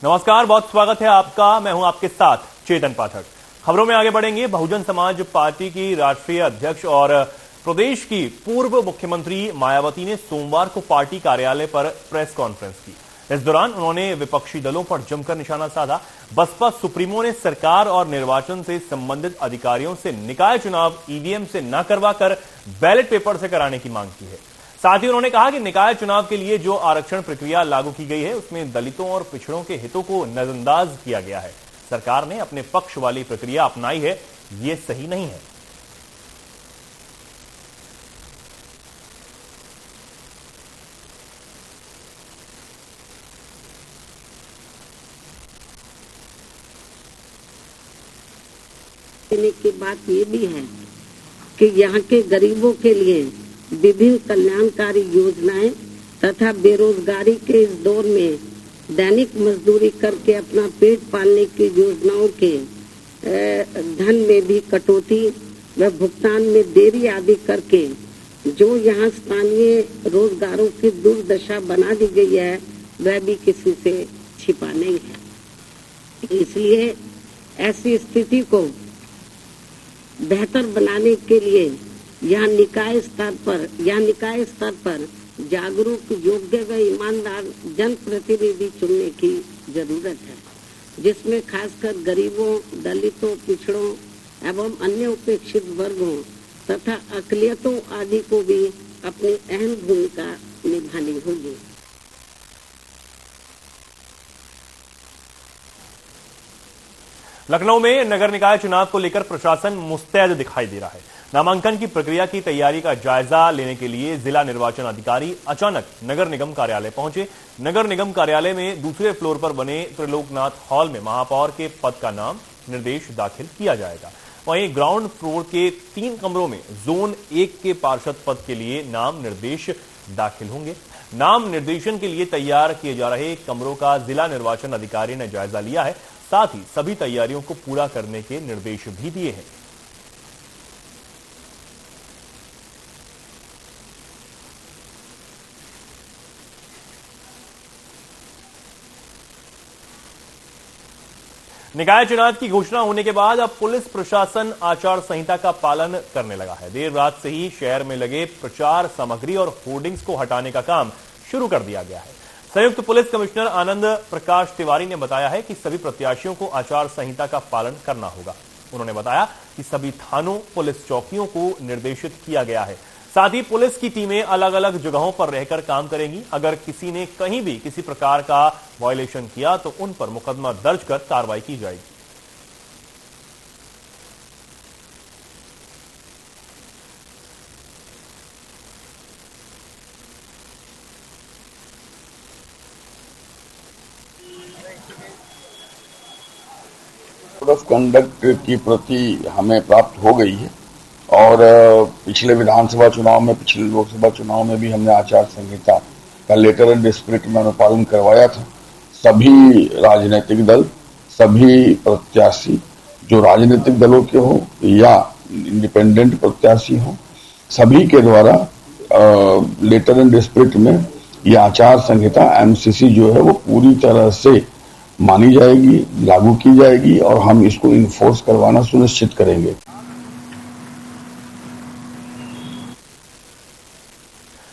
नमस्कार, बहुत स्वागत है आपका। मैं हूं आपके साथ चेतन पाठक। खबरों में आगे बढ़ेंगे। बहुजन समाज पार्टी की राष्ट्रीय अध्यक्ष और प्रदेश की पूर्व मुख्यमंत्री मायावती ने सोमवार को पार्टी कार्यालय पर प्रेस कॉन्फ्रेंस की। इस दौरान उन्होंने विपक्षी दलों पर जमकर निशाना साधा। बसपा सुप्रीमो ने सरकार और निर्वाचन से संबंधित अधिकारियों से निकाय चुनाव ईवीएम से न करवाकर बैलेट पेपर से कराने की मांग की है। साथ ही उन्होंने कहा कि निकाय चुनाव के लिए जो आरक्षण प्रक्रिया लागू की गई है उसमें दलितों और पिछड़ों के हितों को नजरअंदाज किया गया है। सरकार ने अपने पक्ष वाली प्रक्रिया अपनाई है, ये सही नहीं है। की बात ये भी है कि यहाँ के गरीबों के लिए विभिन्न कल्याणकारी योजनाएं तथा बेरोजगारी के इस दौर में दैनिक मजदूरी करके अपना पेट पालने की योजनाओं के धन में भी कटौती व भुगतान में देरी आदि करके जो यहाँ स्थानीय रोजगारों की दुर्दशा बना दी गई है वह भी किसी से छिपा नहीं है। इसलिए ऐसी स्थिति को बेहतर बनाने के लिए यहाँ निकाय स्तर पर जागरूक, योग्य व ईमानदार जनप्रतिनिधि चुनने की जरूरत है, जिसमें खासकर गरीबों, दलितों, पिछड़ों एवं अन्य उपेक्षित वर्गों तथा अकलियतों आदि को भी अपनी अहम भूमिका निभानी होगी। लखनऊ में नगर निकाय चुनाव को लेकर प्रशासन मुस्तैद दिखाई दे रहा है। नामांकन की प्रक्रिया की तैयारी का जायजा लेने के लिए जिला निर्वाचन अधिकारी अचानक नगर निगम कार्यालय पहुंचे। नगर निगम कार्यालय में दूसरे फ्लोर पर बने त्रिलोकनाथ हॉल में महापौर के पद का नाम निर्देश दाखिल किया जाएगा। वहीं ग्राउंड फ्लोर के 3 कमरों में जोन 1 के पार्षद पद के लिए नाम निर्देश दाखिल होंगे। नाम निर्देशन के लिए तैयार किए जा रहे कमरों का जिला निर्वाचन अधिकारी ने जायजा लिया है। साथ ही सभी तैयारियों को पूरा करने के निर्देश भी दिए हैं। निकाय चुनाव की घोषणा होने के बाद अब पुलिस प्रशासन आचार संहिता का पालन करने लगा है। देर रात से ही शहर में लगे प्रचार सामग्री और होर्डिंग्स को हटाने का काम शुरू कर दिया गया है। संयुक्त पुलिस कमिश्नर आनंद प्रकाश तिवारी ने बताया है कि सभी प्रत्याशियों को आचार संहिता का पालन करना होगा। उन्होंने बताया कि सभी थानों, पुलिस चौकियों को निर्देशित किया गया है। साथ ही पुलिस की टीमें अलग अलग जगहों पर रहकर काम करेंगी। अगर किसी ने कहीं भी किसी प्रकार का वायलेशन किया तो उन पर मुकदमा दर्ज कर कार्रवाई की जाएगी। कोड ऑफ कंडक्ट की प्रति हमें प्राप्त हो गई है और पिछले विधानसभा चुनाव में, पिछले लोकसभा चुनाव में भी हमने आचार संहिता का लेटर एंड स्पिरिट में अनुपालन करवाया था। सभी राजनीतिक दल, सभी प्रत्याशी जो राजनीतिक दलों के हो या इंडिपेंडेंट प्रत्याशी हो, सभी के द्वारा लेटर एंड स्पिरिट में यह आचार संहिता एमसीसी जो है वो पूरी तरह से मानी जाएगी, लागू की जाएगी और हम इसको इन्फोर्स करवाना सुनिश्चित करेंगे।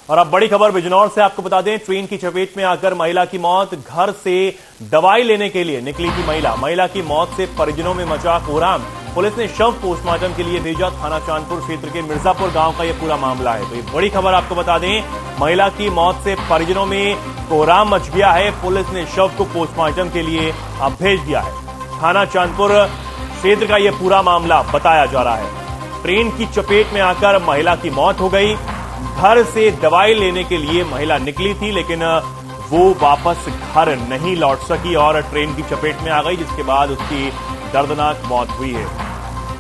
और अब बड़ी खबर बिजनौर से आपको बता दें, ट्रेन की चपेट में आकर महिला की मौत। घर से दवाई लेने के लिए निकली थी महिला की मौत से परिजनों में मचा कोहराम। पुलिस ने शव पोस्टमार्टम के लिए भेजा। थाना चांदपुर क्षेत्र के मिर्जापुर गांव का यह पूरा मामला है। तो ये बड़ी खबर आपको बता दें, महिला की मौत से परिजनों में कोहराम मच गया है। पुलिस ने शव को पोस्टमार्टम के लिए अब भेज दिया है। थाना चांदपुर क्षेत्र का यह पूरा मामला बताया जा रहा है। ट्रेन की चपेट में आकर महिला की मौत हो गई। घर से दवाई लेने के लिए महिला निकली थी, लेकिन वो वापस घर नहीं लौट सकी और ट्रेन की चपेट में आ गई, जिसके बाद उसकी दर्दनाक मौत हुई है।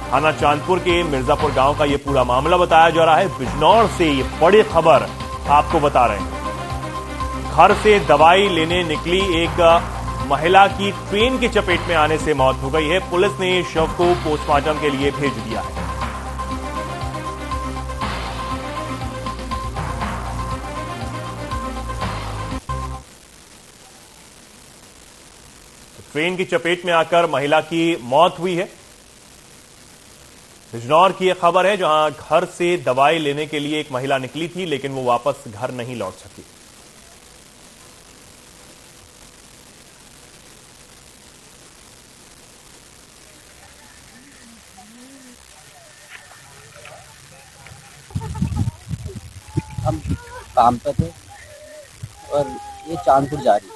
थाना चांदपुर के मिर्जापुर गांव का यह पूरा मामला बताया जा रहा है। बिजनौर से ये बड़ी खबर आपको बता रहे हैं। घर से दवाई लेने निकली एक महिला की ट्रेन की चपेट में आने से मौत हो गई है। पुलिस ने शव को पोस्टमार्टम के लिए भेज दिया है। ट्रेन की चपेट में आकर महिला की मौत हुई है। बिजनौर की यह खबर है, जहां घर से दवाई लेने के लिए एक महिला निकली थी, लेकिन वो वापस घर नहीं लौट सकी। हम काम पे थे और ये चांदपुर जा रही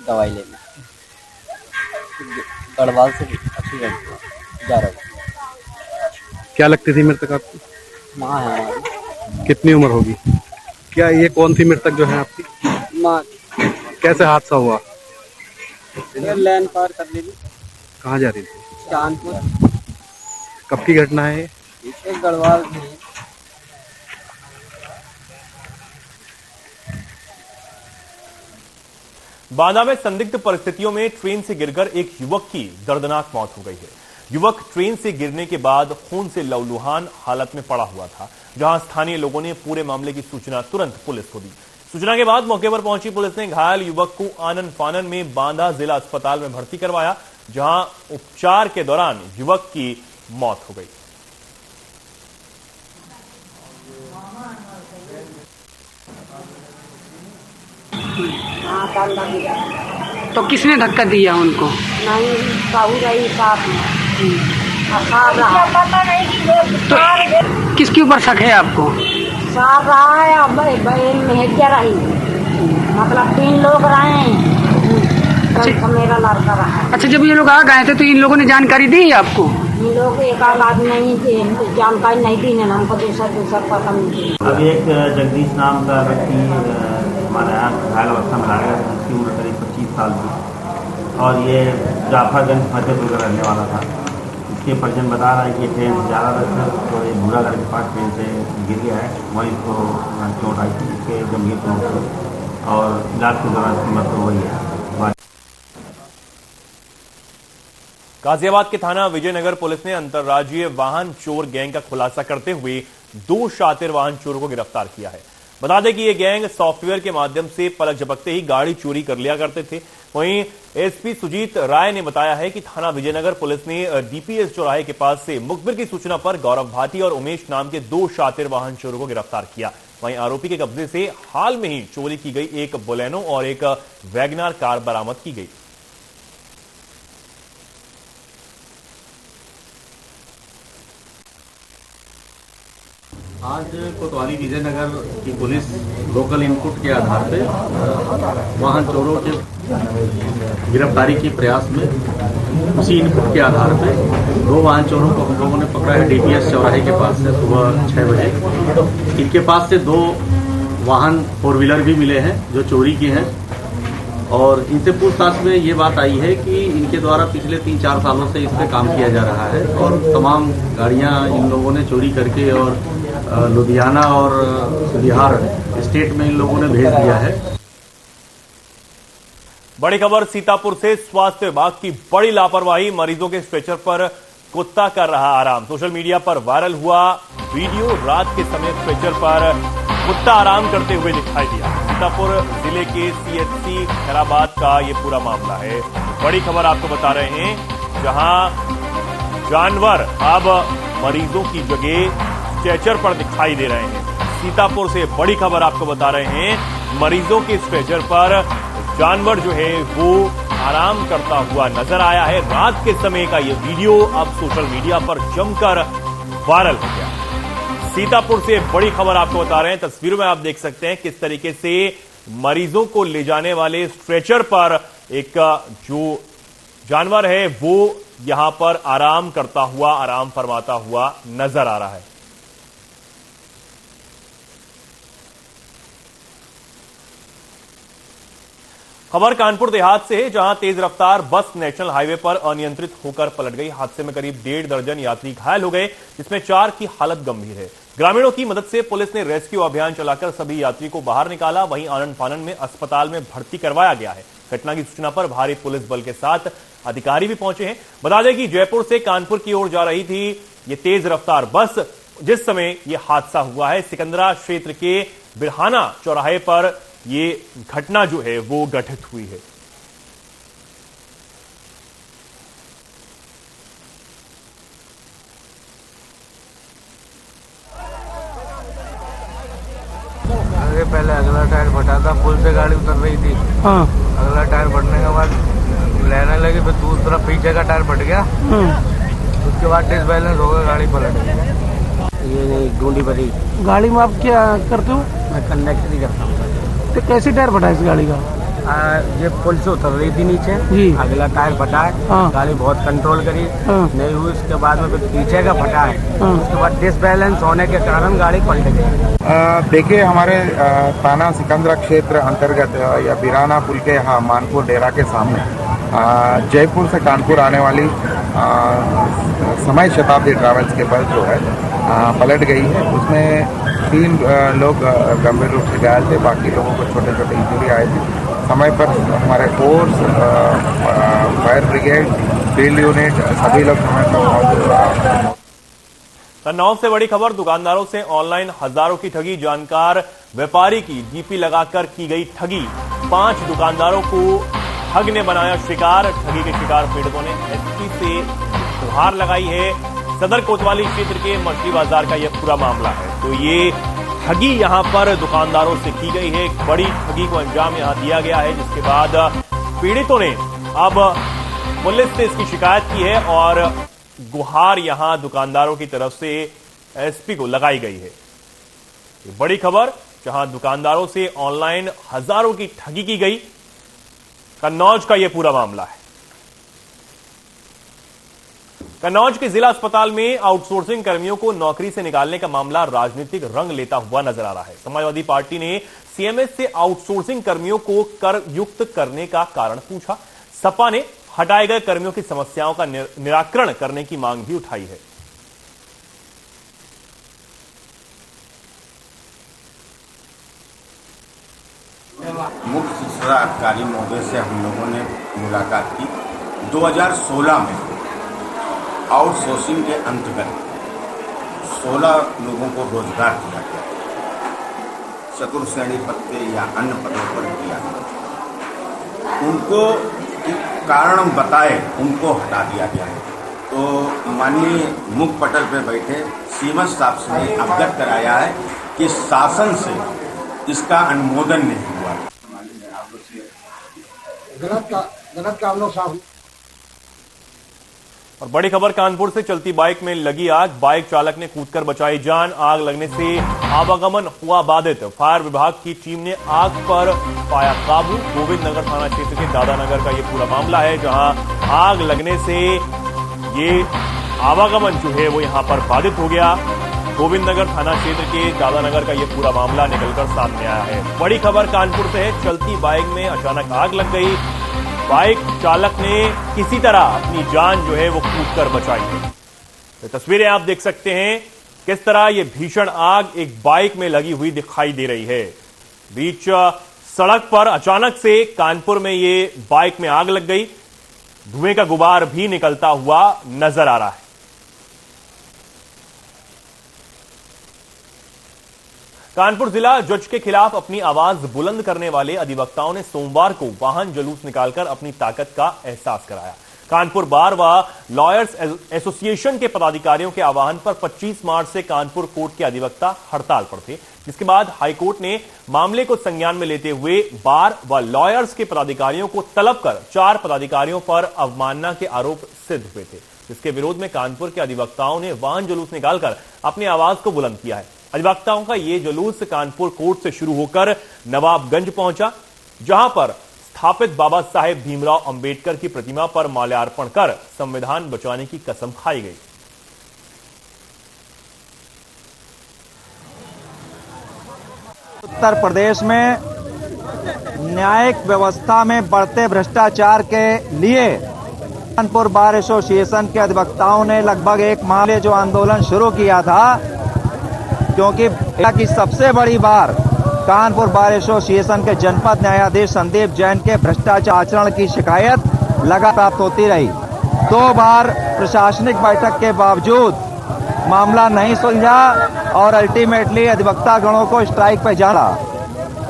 दवाई लेने, गढ़वाल से एक्सीडेंट जा रहा था। क्या लगती थी मृतक आपकी? माँ है हमारी। कितनी उम्र होगी? क्या ये कौन सी मृतक जो है आपकी? माँ। कैसे हादसा हुआ? लाइन पार कर ली थी। कहाँ जा रही थी? चांदपुर। कब की घटना है ये? एक गढ़वाल थी। बांदा में संदिग्ध परिस्थितियों में ट्रेन से गिरकर एक युवक की दर्दनाक मौत हो गई है। युवक ट्रेन से गिरने के बाद खून से लहूलुहान हालत में पड़ा हुआ था, जहां स्थानीय लोगों ने पूरे मामले की सूचना तुरंत पुलिस को दी। सूचना के बाद मौके पर पहुंची पुलिस ने घायल युवक को आनन फानन में बांदा जिला अस्पताल में भर्ती करवाया, जहां उपचार के दौरान युवक की मौत हो गई। तो किसने धक्का दिया उनको? नहीं साहू रही साथ में पता नहीं तो किसके ऊपर शक है आपको? सार रहा है। अब मेहजिया रही, मतलब 3 लोग रहे। मेरा लड़का रहा। अच्छा, जब ये लोग आ गए थे तो इन लोगों ने जानकारी दी आपको? इन लोग एक आदमी नहीं जानकारी नहीं दी है, हमको दूसरा पता नहीं। अभी एक जगदीश नाम का व्यक्ति हमारे यहाँ घायल अवस्था में लाया गया, जिसकी उम्र करीब 25 साल थी और ये जाफरगंज फतेहपुर का रहने वाला था। इसके परिजन बता रहा है कि ट्रेन से जा रहा था तो ये भूरागढ़ के पास ट्रेन से गिर गया है, वहीं इसको चोट आई थी, इसके गंभीर चोट से और इलाज के दौरान इसकी मृत्यु हुई है। गाजियाबाद के थाना विजयनगर पुलिस ने अंतर्राज्यीय वाहन चोर गैंग का खुलासा करते हुए 2 शातिर वाहन चोरों को गिरफ्तार किया है। बता दें कि ये गैंग सॉफ्टवेयर के माध्यम से पलक झपकते ही गाड़ी चोरी कर लिया करते थे। वहीं एसपी सुजीत राय ने बताया है कि थाना विजयनगर पुलिस ने डीपीएस चौराहे के पास से मुखबिर की सूचना पर गौरव भाटी और उमेश नाम के 2 शातिर वाहन चोरों को गिरफ्तार किया। वहीं आरोपी के कब्जे से हाल में ही चोरी की गई एक बोलेनो और एक वैगनार कार बरामद की गई। आज कोतवाली विजयनगर की पुलिस लोकल इनपुट के आधार पे वाहन चोरों के गिरफ्तारी के प्रयास में उसी इनपुट के आधार पे 2 वाहन चोरों को हम लोगों ने पकड़ा है डीपीएस चौराहे के पास से सुबह 6 बजे। इनके पास से 2 वाहन 4 व्हीलर भी मिले हैं जो चोरी के हैं और इनसे पूछताछ में ये बात आई है कि इनके द्वारा पिछले 3-4 सालों से इस पर काम किया जा रहा है और तमाम गाड़ियां इन लोगों ने चोरी करके और लुधियाना और बिहार स्टेट में इन लोगों ने भेज दिया है। बड़ी खबर सीतापुर से, स्वास्थ्य विभाग की बड़ी लापरवाही, मरीजों के स्ट्रेचर पर कुत्ता कर रहा आराम। सोशल मीडिया पर वायरल हुआ वीडियो, रात के समय स्ट्रेचर पर कुत्ता आराम करते हुए दिखाई दिया। सीतापुर जिले के सीएचसी खैराबाद का ये पूरा मामला है। बड़ी खबर आपको बता रहे हैं, जहां जानवर अब मरीजों की जगह स्ट्रेचर पर दिखाई दे रहे हैं। सीतापुर से बड़ी खबर आपको बता रहे हैं, मरीजों के स्ट्रेचर पर जानवर जो है वो आराम करता हुआ नजर आया है। रात के समय का ये वीडियो अब सोशल मीडिया पर जमकर वायरल हो गया। सीतापुर से बड़ी खबर आपको बता रहे हैं, तस्वीरों में आप देख सकते हैं किस तरीके से मरीजों को ले जाने वाले स्ट्रेचर पर एक जो जानवर है वो यहां पर आराम करता हुआ, आराम फरमाता हुआ नजर आ रहा है। खबर कानपुर देहात से है, जहां तेज रफ्तार बस नेशनल हाईवे पर अनियंत्रित होकर पलट गई। हादसे में करीब 1.5 दर्जन यात्री घायल हो गए, जिसमें 4 की हालत गंभीर है। ग्रामीणों की मदद से पुलिस ने रेस्क्यू अभियान चलाकर सभी यात्री को बाहर निकाला। वहीं आनन फानन में अस्पताल में भर्ती करवाया गया है। घटना की सूचना पर भारी पुलिस बल के साथ अधिकारी भी पहुंचे हैं। बता दें कि जयपुर से कानपुर की ओर जा रही थी ये तेज रफ्तार बस, जिस समय यह हादसा हुआ है सिकंदरा क्षेत्र के बिरहाना चौराहे पर ये घटना जो है वो घटित हुई है। पहले अगला टायर फटा था, पुल से गाड़ी उतर रही थी। हाँ। अगला टायर फटने के बाद लेने लगी, फिर दूसरा पीछे का टायर फट गया। उसके बाद डिसबैलेंस हो गया, गाड़ी पलट गई। ये ढूंढी भरी गाड़ी में आप क्या करते हो? मैं कंडक्टर करता हूँ। तो कैसे टायर फटा इस गाड़ी का? ये पुल से उतर रही थी नीचे, जी। अगला टायर फटा है। हाँ। गाड़ी बहुत कंट्रोल करी, हाँ। नहीं हुई। उसके बाद में फिर पीछे का फटा है। हाँ। उसके बाद डिसबैलेंस होने के कारण गाड़ी पलट गई। देखिए, हमारे थाना सिकंदरा क्षेत्र अंतर्गत या बिराना पुल के यहाँ मानपुर डेरा के सामने जयपुर से कानपुर आने वाली समय शताब्दी ट्रैवल्स के बस जो है पलट गई है। उसमें 3 लोग गंभीर रूप से घायल थे, बाकी लोगों को छोटे छोटे इंजरी आए थे। समय पर हमारे force, fire brigade, field unit सभी लोग समय पर मौजूद। कन्नौज से बड़ी खबर, दुकानदारों से ऑनलाइन हजारों की ठगी, जानकार व्यापारी की डीपी लगाकर की गई ठगी। 5 दुकानदारों को ठग ने बनाया शिकार। ठगी के शिकार पीड़ितों ने एसपी से गुहार लगाई है। सदर कोतवाली क्षेत्र के मछली बाजार का यह पूरा मामला है। तो ये ठगी यहां पर दुकानदारों से की गई है। एक बड़ी ठगी को अंजाम यहां दिया गया है, जिसके बाद पीड़ितों ने अब पुलिस से इसकी शिकायत की है और गुहार यहां दुकानदारों की तरफ से एसपी को लगाई गई है। ये बड़ी खबर, जहां दुकानदारों से ऑनलाइन हजारों की ठगी की गई। कन्नौज का यह पूरा मामला है। कन्नौज के जिला अस्पताल में आउटसोर्सिंग कर्मियों को नौकरी से निकालने का मामला राजनीतिक रंग लेता हुआ नजर आ रहा है। समाजवादी पार्टी ने सीएमएस से आउटसोर्सिंग कर्मियों को कर युक्त करने का कारण पूछा। सपा ने हटाए गए कर्मियों की समस्याओं का निराकरण करने की मांग भी उठाई है। मुख्य शिक्षा अधिकारी महोदय से हम लोगों ने मुलाकात की। 2016 में आउटसोर्सिंग के अंतर्गत 16 लोगों को रोजगार दिया गया, चतुर्श्रेणी पद पे या अन्य पदों पर दिया गया। उनको कारण बताए उनको हटा दिया गया है। तो माननीय मुख्य पटल पे बैठे सीएमएस साहब से अवगत कराया है कि शासन से इसका अनुमोदन नहीं हुआ। गलत कामों साहब। और बड़ी खबर, कानपुर से चलती बाइक में लगी आग, बाइक चालक ने कूदकर बचाई जान। आग लगने से आवागमन हुआ बाधित। फायर विभाग की टीम ने आग पर पाया काबू। गोविंद नगर थाना क्षेत्र के दादानगर का यह पूरा मामला है, जहां आग लगने से ये आवागमन जो है वो यहां पर बाधित हो गया। गोविंद नगर थाना क्षेत्र के दादानगर का यह पूरा मामला निकलकर सामने आया है। बड़ी खबर कानपुर से है, चलती बाइक में अचानक आग लग गई। बाइक चालक ने किसी तरह अपनी जान जो है वो कूदकर बचाई है। तो तस्वीरें आप देख सकते हैं किस तरह ये भीषण आग एक बाइक में लगी हुई दिखाई दे रही है। बीच सड़क पर अचानक से कानपुर में ये बाइक में आग लग गई। धुएं का गुबार भी निकलता हुआ नजर आ रहा है। कानपुर जिला जज के खिलाफ अपनी आवाज बुलंद करने वाले अधिवक्ताओं ने सोमवार को वाहन जुलूस निकालकर अपनी ताकत का एहसास कराया। कानपुर बार व लॉयर्स एसोसिएशन के पदाधिकारियों के आह्वान पर 25 मार्च से कानपुर कोर्ट के अधिवक्ता हड़ताल पर थे, जिसके बाद हाईकोर्ट ने मामले को संज्ञान में लेते हुए बार व लॉयर्स के पदाधिकारियों को तलब कर 4 पदाधिकारियों पर अवमानना के आरोप सिद्ध हुए थे, जिसके विरोध में कानपुर के अधिवक्ताओं ने वाहन जुलूस निकालकर अपनी आवाज को बुलंद किया है। अधिवक्ताओं का यह जुलूस कानपुर कोर्ट से शुरू होकर नवाबगंज पहुंचा, जहां पर स्थापित बाबा साहेब भीमराव अंबेडकर की प्रतिमा पर माल्यार्पण कर संविधान बचाने की कसम खाई गई। उत्तर प्रदेश में न्यायिक व्यवस्था में बढ़ते भ्रष्टाचार के लिए कानपुर बार एसोसिएशन के अधिवक्ताओं ने लगभग 1 माह में जो आंदोलन शुरू किया था, क्योंकि की सबसे बड़ी बार कानपुर बार एसोसिएशन के जनपद न्यायाधीश संदीप जैन के भ्रष्टाचार आचरण की शिकायत लगातार प्राप्त होती रही। 2 बार प्रशासनिक बैठक के बावजूद मामला नहीं सुलझा और अल्टीमेटली अधिवक्ता गणों को स्ट्राइक पर जाना।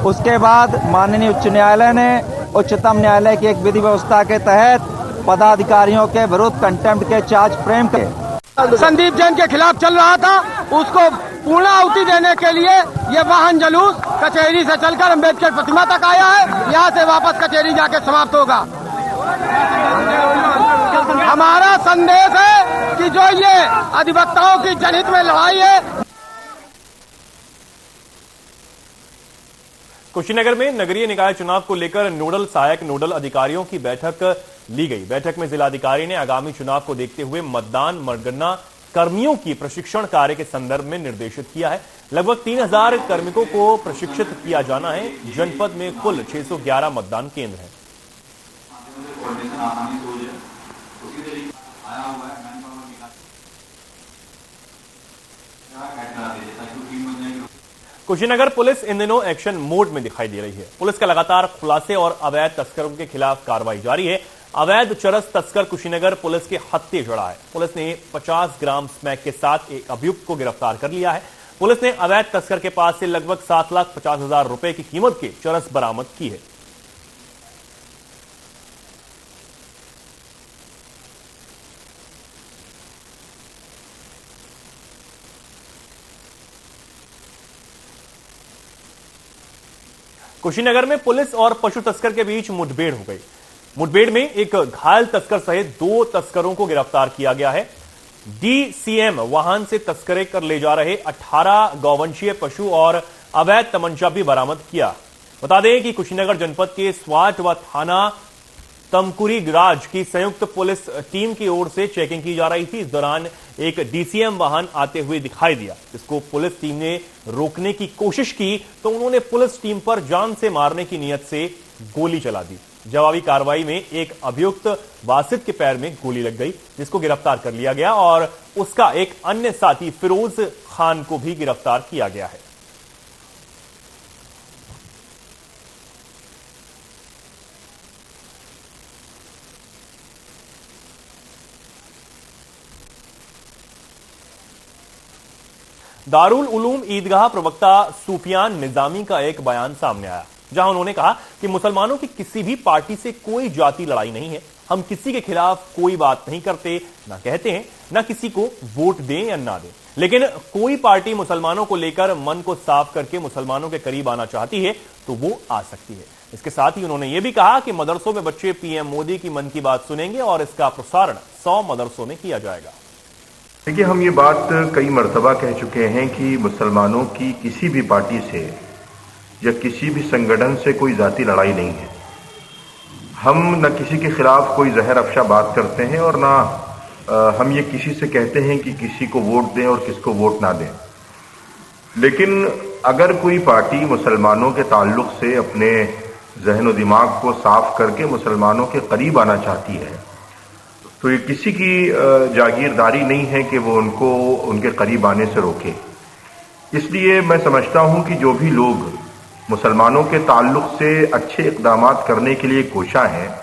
उसके बाद माननीय उच्च न्यायालय ने उच्चतम न्यायालय की एक विधि व्यवस्था के तहत पदाधिकारियों के विरुद्ध कंटेम्प्ट के चार्ज फ्रेम के संदीप जैन के खिलाफ चल रहा था, उसको पूर्ण आहुति देने के लिए ये वाहन जुलूस कचहरी से चलकर अम्बेडकर प्रतिमा तक आया है। यहाँ से वापस कचहरी जाके समाप्त होगा। हमारा संदेश है कि जो ये अधिवक्ताओं की जनहित में लड़ाई है। कुशीनगर में नगरीय निकाय चुनाव को लेकर नोडल सहायक नोडल अधिकारियों की बैठक ली गई। बैठक में जिलाधिकारी ने आगामी चुनाव को देखते हुए मतदान मतगणना कर्मियों की प्रशिक्षण कार्य के संदर्भ में निर्देशित किया है। लगभग 3000 कार्मिकों को प्रशिक्षित किया जाना है। जनपद में कुल 611 मतदान केंद्र हैं। कुशीनगर पुलिस इन दिनों एक्शन मोड में दिखाई दे रही है। पुलिस का लगातार खुलासे और अवैध तस्करों के खिलाफ कार्रवाई जारी है। अवैध चरस तस्कर कुशीनगर पुलिस के हत्थे चढ़ा है। पुलिस ने 50 ग्राम स्मैक के साथ एक अभियुक्त को गिरफ्तार कर लिया है। पुलिस ने अवैध तस्कर के पास से लगभग 7,50,000 रुपए की कीमत के चरस बरामद की है। कुशीनगर में पुलिस और पशु तस्कर के बीच मुठभेड़ हो गई। मुठभेड़ में एक घायल तस्कर सहित 2 तस्करों को गिरफ्तार किया गया है। डीसीएम वाहन से तस्करी कर ले जा रहे 18 गौवंशीय पशु और अवैध तमंचा भी बरामद किया। बता दें कि कुशीनगर जनपद के स्वाट व थाना तमकुरी राज की संयुक्त पुलिस टीम की ओर से चेकिंग की जा रही थी। इस दौरान एक डीसीएम वाहन आते हुए दिखाई दिया, जिसको पुलिस टीम ने रोकने की कोशिश की तो उन्होंने पुलिस टीम पर जान से मारने की नीयत से गोली चला दी। जवाबी कार्रवाई में एक अभियुक्त वासिद के पैर में गोली लग गई, जिसको गिरफ्तार कर लिया गया और उसका एक अन्य साथी फिरोज खान को भी गिरफ्तार किया गया है। दारुल उलूम ईदगाह प्रवक्ता सूफियान निजामी का एक बयान सामने आया, जहां उन्होंने कहा कि मुसलमानों की किसी भी पार्टी से कोई जाति लड़ाई नहीं है। हम किसी के खिलाफ कोई बात नहीं करते, ना कहते हैं, ना किसी को वोट दें या ना दें। लेकिन कोई पार्टी मुसलमानों को लेकर मन को साफ करके मुसलमानों के करीब आना चाहती है तो वो आ सकती है। इसके साथ ही उन्होंने ये भी कहा कि मदरसों में बच्चे पीएम मोदी की मन की बात सुनेंगे और इसका प्रसारण 100 मदरसों में किया जाएगा। देखिए, हम ये बात कई मर्तबा कह चुके हैं कि मुसलमानों की किसी भी पार्टी से या किसी भी संगठन से कोई जाति लड़ाई नहीं है। हम न किसी के खिलाफ कोई जहर अफशा बात करते हैं और ना हम ये किसी से कहते हैं कि किसी को वोट दें और किसको वोट ना दें। लेकिन अगर कोई पार्टी मुसलमानों के ताल्लुक से अपने जहन व दिमाग को साफ करके मुसलमानों के करीब आना चाहती है तो ये किसी की जागीरदारी नहीं है कि वो उनको उनके करीब आने से रोके। इसलिए मैं समझता हूं कि जो भी लोग मुसलमानों के ताल्लुक से अच्छे इक़दाम करने के लिए कोशा हैं,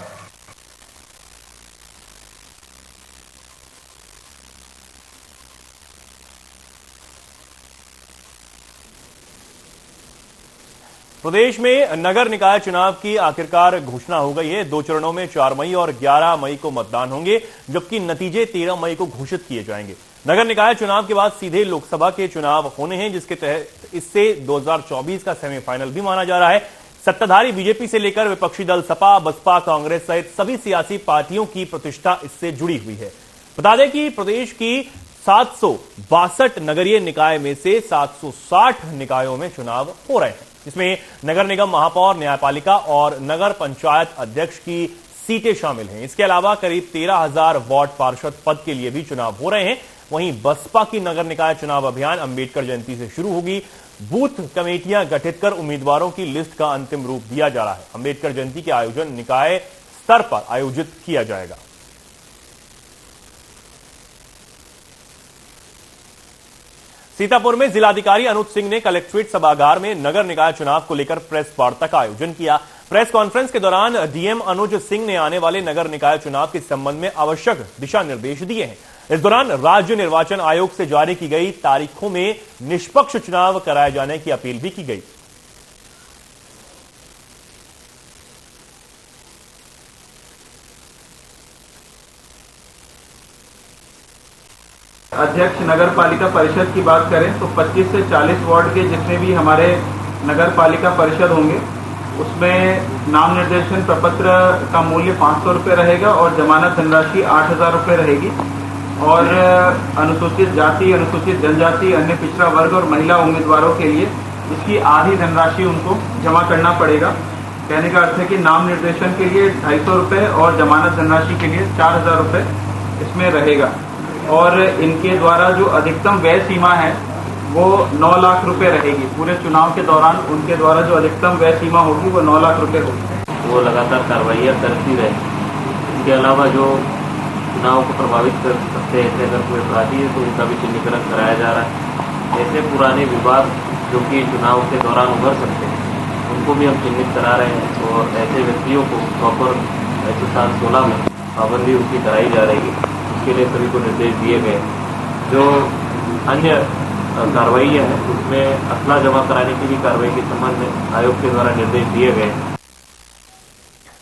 प्रदेश में नगर निकाय चुनाव की आखिरकार घोषणा हो गई है। 2 चरणों में 4 मई और 11 मई को मतदान होंगे, जबकि नतीजे 13 मई को घोषित किए जाएंगे। नगर निकाय चुनाव के बाद सीधे लोकसभा के चुनाव होने हैं, जिसके तहत इससे 2024 का सेमीफाइनल भी माना जा रहा है। सत्ताधारी बीजेपी से लेकर विपक्षी दल सपा, बसपा, कांग्रेस सहित सभी सियासी पार्टियों की प्रतिष्ठा इससे जुड़ी हुई है। बता दें कि प्रदेश की 762 नगरीय निकाय में से 760 निकायों में चुनाव हो रहे हैं, जिसमें नगर निगम, महापौर, न्यायपालिका और नगर पंचायत अध्यक्ष की सीटें शामिल हैं। इसके अलावा करीब 13,000 वार्ड पार्षद पद के लिए भी चुनाव हो रहे हैं। वहीं बसपा की नगर निकाय चुनाव अभियान अंबेडकर जयंती से शुरू होगी। बूथ कमेटियां गठित कर उम्मीदवारों की लिस्ट का अंतिम रूप दिया जा रहा है। अंबेडकर जयंती के आयोजन निकाय स्तर पर आयोजित किया जाएगा। सीतापुर में जिलाधिकारी अनुज सिंह ने कलेक्ट्रेट सभागार में नगर निकाय चुनाव को लेकर प्रेस वार्ता का आयोजन किया। प्रेस कॉन्फ्रेंस के दौरान डीएम अनुज सिंह ने आने वाले नगर निकाय चुनाव के संबंध में आवश्यक दिशा निर्देश दिए हैं। इस दौरान राज्य निर्वाचन आयोग से जारी की गई तारीखों में निष्पक्ष चुनाव कराए जाने की अपील भी की गई। अध्यक्ष नगर पालिका परिषद की बात करें तो 25 से 40 वार्ड के जितने भी हमारे नगर पालिका परिषद होंगे उसमें नाम निर्देशन प्रपत्र का मूल्य 500 रुपये रहेगा और जमानत धनराशि 8,000 रुपये रहेगी। और अनुसूचित जाति, अनुसूचित जनजाति, अन्य पिछड़ा वर्ग और महिला उम्मीदवारों के लिए इसकी आधी धनराशि उनको जमा करना पड़ेगा। कहने का अर्थ है कि नाम निर्देशन के लिए 250 रुपये और जमानत धनराशि के लिए 4,000 रुपये इसमें रहेगा। और इनके द्वारा जो अधिकतम व्यय सीमा है वो 9 लाख रुपए रहेगी। पूरे चुनाव के दौरान उनके द्वारा जो अधिकतम व्यय सीमा होगी वो 9 लाख रुपए होगी। वो लगातार कार्रवाइयाँ करती रहे। इसके अलावा जो चुनाव को प्रभावित कर सकते हैं ऐसे अगर कोई अपराधी है तो उनका भी चिन्हीकरण कराया जा रहा है। ऐसे पुराने विवाद जो कि चुनाव के दौरान उभर सकते हैं उनको भी हम चिन्हित करा रहे हैं और ऐसे व्यक्तियों को प्रॉपर 116 में पाबंदी उनकी कराई जा रही है। उसके लिए सभी को निर्देश दिए गए। जो अन्य कार्रवाइयाँ हैं उसमें असला जमा कराने की भी कार्रवाई के संबंध में आयोग के द्वारा निर्देश दिए गए।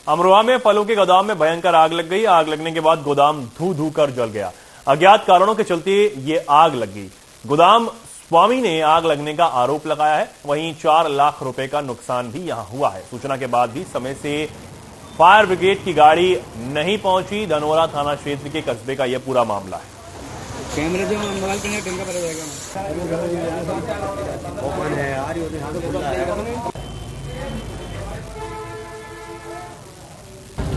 अमरोहा में फलों के गोदाम में भयंकर आग लग गई। आग लगने के बाद गोदाम धू धू कर जल गया। अज्ञात कारणों के चलते ये आग लग गई। गोदाम स्वामी ने आग लगने का आरोप लगाया है। वहीं 4 लाख रुपए का नुकसान भी यहां हुआ है। सूचना के बाद भी समय से फायर ब्रिगेड की गाड़ी नहीं पहुंची। धनोरा थाना क्षेत्र के कस्बे का यह पूरा मामला है। कैमरे से मोबाइल करने का पता जाएगा।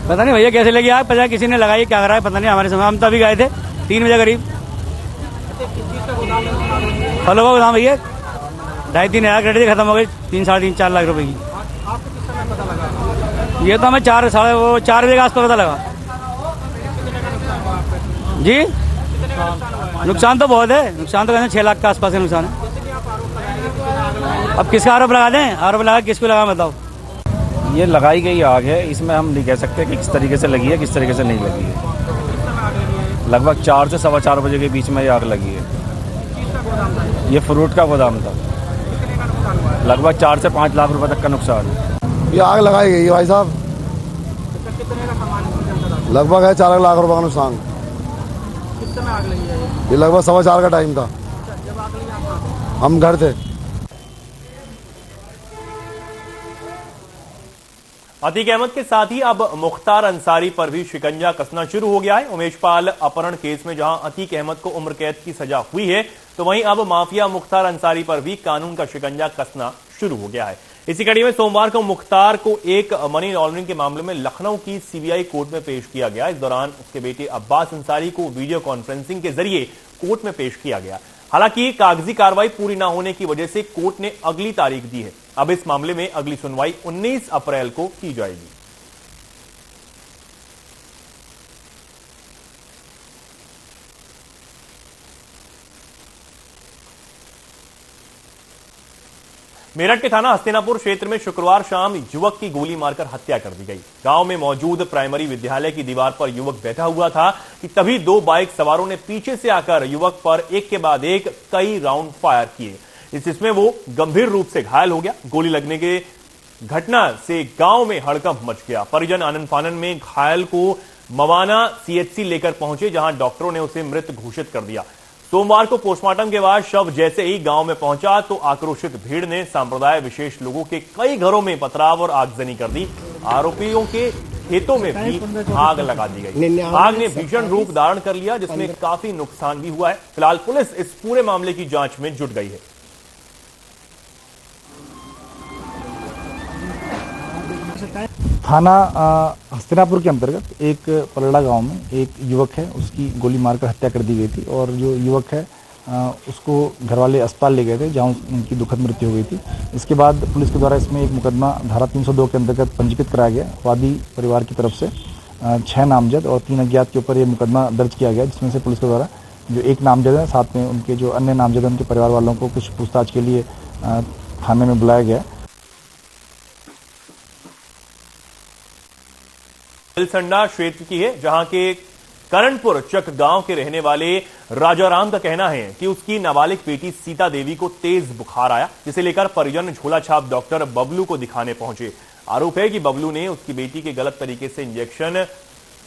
पता नहीं भैया कैसे लगी आग, पता किसी ने लगाई, क्या करा है पता नहीं। हमारे समय हम तभी गए थे 3 बजे करीब। फलों का गोदाम भैया 2.5-3 हज़ार क्रेडिट खत्म हो गई। 3-4.5 लाख रुपए की। ये तो हमें 4 बजे के आसपास पता लगा जी। नुकसान तो बहुत है। नुकसान तो कहते हैं 6 लाख के आसपास का नुकसान है। अब किसका आरोप लगा दें? आरोप लगा किसको लगा बताओ। ये लगाई गई आग है। इसमें हम नहीं कह सकते कि किस तरीके से लगी है किस तरीके से नहीं लगी है। लगभग 4 से 4:15 बजे के बीच में ये आग लगी है। ये फ्रूट का गोदाम था। लगभग 4 से 5 लाख रुपए तक का नुकसान है। ये आग लगाई गई है भाई साहब। लगभग है 4 लाख रुपए का नुकसान। ये लगभग 4:15 का टाइम था। हम घर थे। अतीक अहमद के साथ ही अब मुख्तार अंसारी पर भी शिकंजा कसना शुरू हो गया है। उमेश पाल अपहरण केस में जहां अतीक अहमद को उम्र कैद की सजा हुई है तो वहीं अब माफिया मुख्तार अंसारी पर भी कानून का शिकंजा कसना शुरू हो गया है। इसी कड़ी में सोमवार को मुख्तार को एक मनी लॉन्ड्रिंग के मामले में लखनऊ की सीबीआई कोर्ट में पेश किया गया। इस दौरान उसके बेटे अब्बास अंसारी को वीडियो कॉन्फ्रेंसिंग के जरिए कोर्ट में पेश किया गया। हालांकि कागजी कार्रवाई पूरी न होने की वजह से कोर्ट ने अगली तारीख दी है। अब इस मामले में अगली सुनवाई 19 अप्रैल को की जाएगी। मेरठ के थाना हस्तिनापुर क्षेत्र में शुक्रवार शाम युवक की गोली मारकर हत्या कर दी गई। गांव में मौजूद प्राइमरी विद्यालय की दीवार पर युवक बैठा हुआ था कि तभी 2 बाइक सवारों ने पीछे से आकर युवक पर एक के बाद एक कई राउंड फायर किए। इसमें वो गंभीर रूप से घायल हो गया। गोली लगने के घटना से गांव में हड़कंप मच गया। परिजन आनन फानन में घायल को मवाना सीएचसी लेकर पहुंचे जहां डॉक्टरों ने उसे मृत घोषित कर दिया। सोमवार को पोस्टमार्टम के बाद शव जैसे ही गांव में पहुंचा तो आक्रोशित भीड़ ने संप्रदाय विशेष लोगों के कई घरों में पथराव और आगजनी कर दी। आरोपियों के खेतों में भी आग लगा दी गई। आग ने भीषण रूप धारण कर लिया जिसमें काफी नुकसान भी हुआ है। फिलहाल पुलिस इस पूरे मामले की जांच में जुट गई है। थाना हस्तिनापुर के अंतर्गत एक पलड़ा गांव में एक युवक है, उसकी गोली मारकर हत्या कर दी गई थी और जो युवक है उसको घर वाले अस्पताल ले गए थे जहां उनकी दुखद मृत्यु हो गई थी। इसके बाद पुलिस के द्वारा इसमें एक मुकदमा धारा 302 के अंतर्गत पंजीकृत कराया गया। वादी परिवार की तरफ से 6 नामजद और 3 अज्ञात के ऊपर यह मुकदमा दर्ज किया गया, जिसमें से पुलिस के द्वारा जो एक नामजद है साथ में उनके जो अन्य नामजद है उनके परिवार वालों को कुछ पूछताछ के लिए थाने में बुलाया गया। बिलसंडा क्षेत्र की है जहां के करणपुर चक गांव के रहने वाले राजाराम का कहना है कि उसकी नाबालिग बेटी सीता देवी को तेज बुखार आया, जिसे लेकर परिजन झोला छाप डॉक्टर बबलू को दिखाने पहुंचे। आरोप है कि बबलू ने उसकी बेटी के गलत तरीके से इंजेक्शन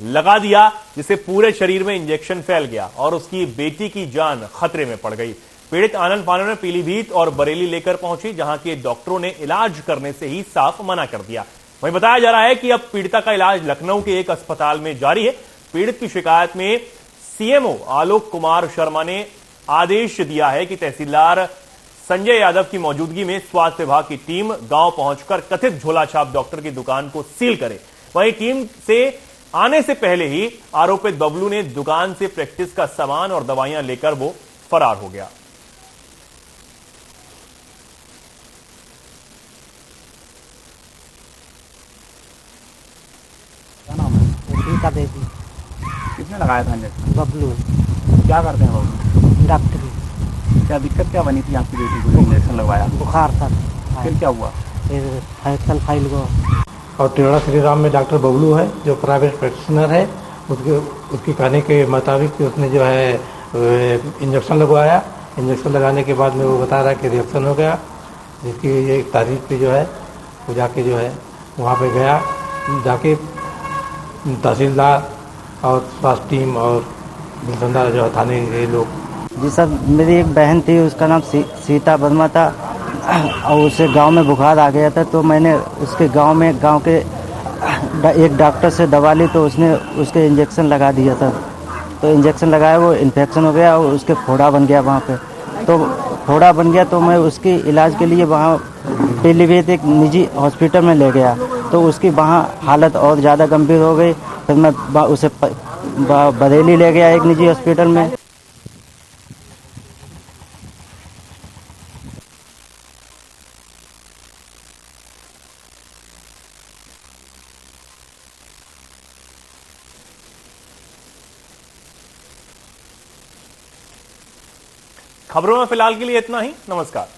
लगा दिया, जिससे पूरे शरीर में इंजेक्शन फैल गया और उसकी बेटी की जान खतरे में पड़ गई। पीड़ित आनंद पानों ने पीलीभीत और बरेली लेकर पहुंची, जहां के डॉक्टरों ने इलाज करने से ही साफ मना कर दिया। वहीं बताया जा रहा है कि अब पीड़िता का इलाज लखनऊ के एक अस्पताल में जारी है। पीड़ित की शिकायत में सीएमओ आलोक कुमार शर्मा ने आदेश दिया है कि तहसीलदार संजय यादव की मौजूदगी में स्वास्थ्य विभाग की टीम गांव पहुंचकर कथित झोलाछाप डॉक्टर की दुकान को सील करे। वहीं टीम से आने से पहले ही आरोपित बबलू ने दुकान से प्रैक्टिस का सामान और दवाइयां लेकर वो फरार हो गया। का बेबी किसने लगाया था इंजेक्शन? बबलू। क्या करते हैं बबलू? डॉक्टरी। क्या दिक्कत क्या बनी थी आपकी बेटी को इंजेक्शन लगवाया? बुखार था। फिर क्या हुआ? फिर फैक्शन फाइल को। और टिरोड़ा श्री राम में डॉक्टर बबलू है जो प्राइवेट प्रैक्टिशनर है। उसकी कहने के मुताबिक उसने जो है इंजेक्शन लगवाया। इंजेक्शन लगाने के बाद में वो बता रहा है कि रिएक्शन हो गया, जिसकी ये तारीख पे जो है वो जाके जो है वहाँ पे गया, जाके तहसीलदार और स्वास्थ्य टीम और बिलसंदा जो थाने के लोग। जी सर, मेरी एक बहन थी, उसका नाम सीता वर्मा था और उसे गांव में बुखार आ गया था, तो मैंने उसके गांव के एक डॉक्टर से दवा ली, तो उसने उसके इंजेक्शन लगा दिया था। तो इंजेक्शन लगाया, वो इन्फेक्शन हो गया और उसके फोड़ा बन गया वहाँ पे। तो फोड़ा बन गया तो मैं उसकी इलाज के लिए वहाँ पीलीभीत एक निजी हॉस्पिटल में ले गया, तो उसकी वहाँ हालत और ज़्यादा गंभीर हो गई। फिर मैं उसे बरेली ले गया एक निजी हॉस्पिटल में। खबरों में फिलहाल के लिए इतना ही। नमस्कार।